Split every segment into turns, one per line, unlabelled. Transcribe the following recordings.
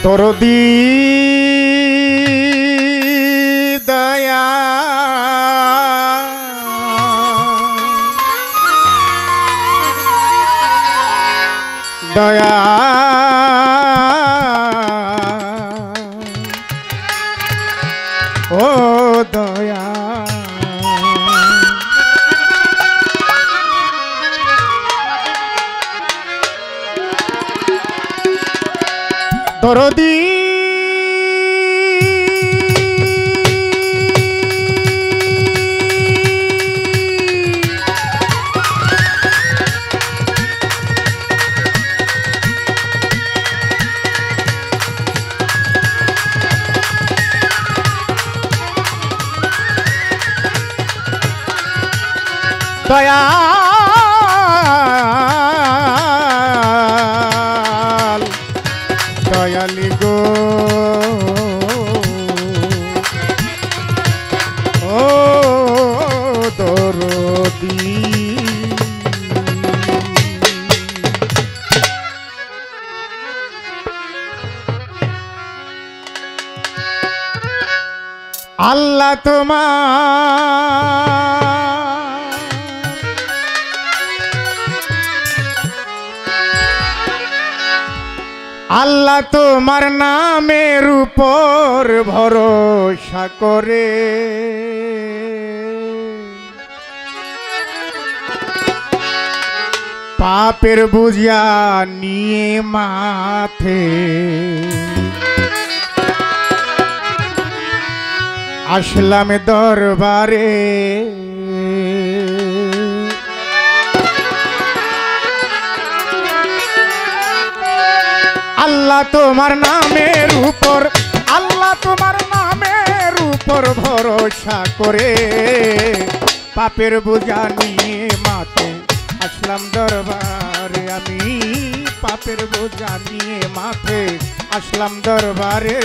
দরদি দয়া দয়া ও দয়া দরদি দয়াল দয়ালি গো ও দরদি আল্লাহ তোমার আল্লাহ তোমার নামের উপর ভরসা করে পাপের বুঝা নিয়ে মাথে আসলাম দরবারে আল্লাহ তোমার নামের উপর আল্লাহ তোমার নামের উপর ভরসা করে পাপের বোঝা নিয়ে মাথে আসলাম দরবারে আমি পাপের বোঝা নিয়ে মাথে আসলাম দরবারে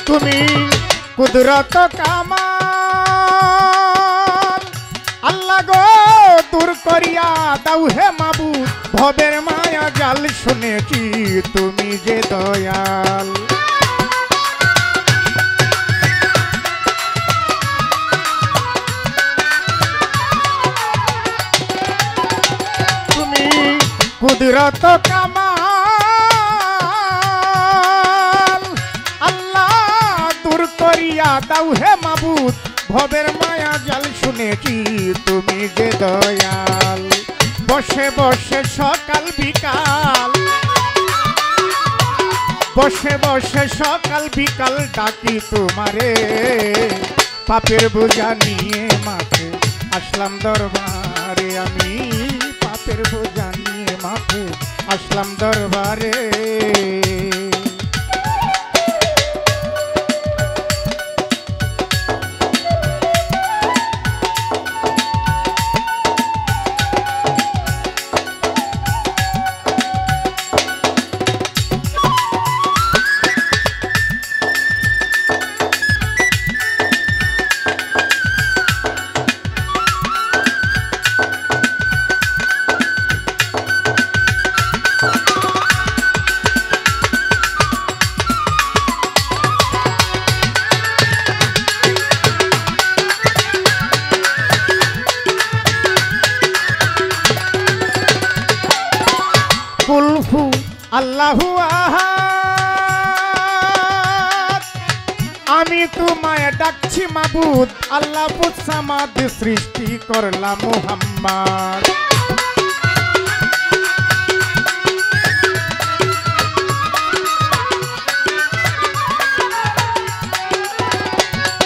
তুমি কুদরত কামাল আল্লাহ গো দূর করিয়া দাও হে মাবুদ ভবের মায়া জাল শুনেছি তুমি যে দয়াল তুমি কুদরত কামাল করিয়া দাও হে মাবুদ ভবের মায়া জাল শুনেছি তুমি যে দয়াল বসে বসে সকাল বিকাল বসে বসে সকাল বিকাল ডাকি তোমারে পাপের বোঝা নিয়ে মাথে আসলাম দরবারে আমি পাপের বোঝা নিয়ে মাথে আসলাম দরবারে কুলহু আল্লাহু আহাদ আমি তোমায় ডাকছি মাবুদ আল্লাহ পুৎসামাদ সৃষ্টি করলা মুহাম্মদ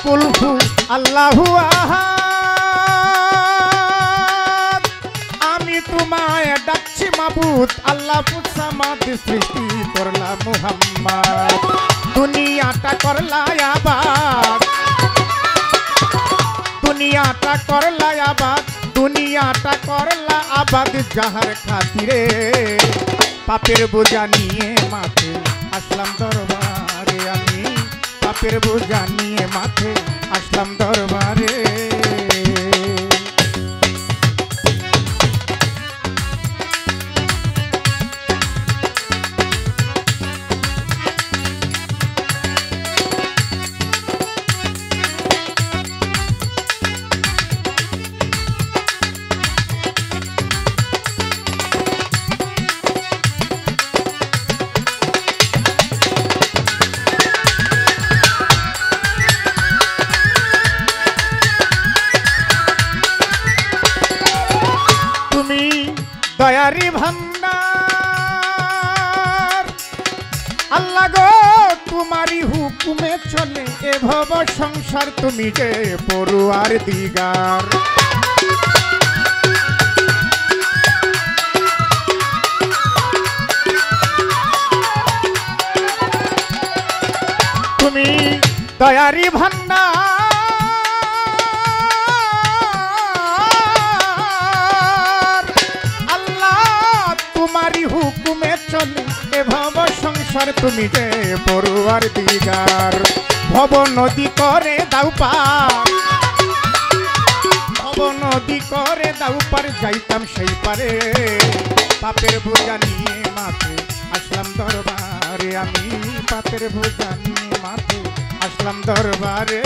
কুলহু আল্লাহু আহাদ আমি তোমায় ডাকছি মাবুদ আল্লাহ পুৎসামাদ সৃষ্টি করলা মুহাম্মদ দুনিয়াটা করলা আবাদ দুনিয়াটা করলা আবাদ দুনিয়াটা করলা আবাদ যাহার খাতিরে পাপের বোঝা নিয়ে মাথে আসলাম দরবারে, আমি পাপের বোঝা নিয়ে মাথে আসলাম দরবারে। দয়ারি ভান্ডার আল্লাহ গো, তোমারই হুকুমে চলে এ ভব সংসার, তুমি যে পড়ুয়ার দিগার। তুমি দয়ারি ভান্ডার তোমারই হুকুমে চলে এ ভব সংসার, তুমি যে পড়ুয়ার দিগার। ভব নদী করে দাও পার, ভব নদী করে দাও পার, যাইতাম সেই পারে। পাপের বোঝা নিয়ে মাথে আসলাম দরবারে, আমি পাপের বোঝা নিয়ে মাথে আসলাম দরবারে।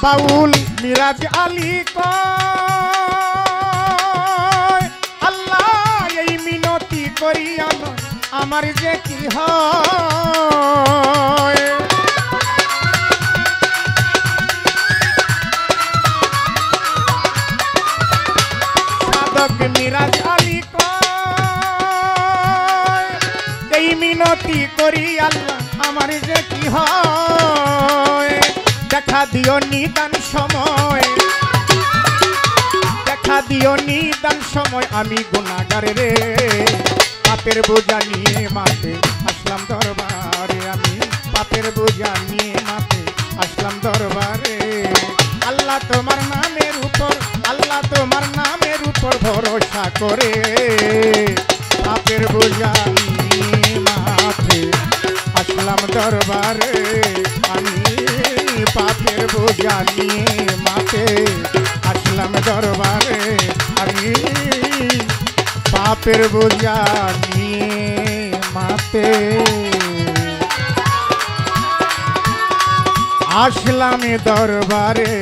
বাউল মিরাজ আলী কয় আল্লাহ এই মিনতি করিয়া আমার যে কি হয়। সাধক মিরাজ আলী কয় এই মিনতি করি আল্লাহ আমার যে কি হয়। দেখা দিও নিদান সময়, দেখা দিও নিদান সময়, আমি গুনাহগার রে। পাপের বোঝা নিয়ে মাথে আসলাম দরবারে, আমি পাপের বোঝা নিয়ে মাথে আসলাম দরবারে। আল্লাহ তোমার নামের উপর, আল্লাহ তোমার নামের উপর ভরসা করে পাপের বোঝা নিয়ে মাথে আসলাম দরবারে। আমি পাপের বোঝা নিয়ে মাথে আসলাম দরবারে, আমি পাপের বোঝা নিয়ে মাথে আসলাম দরবারে।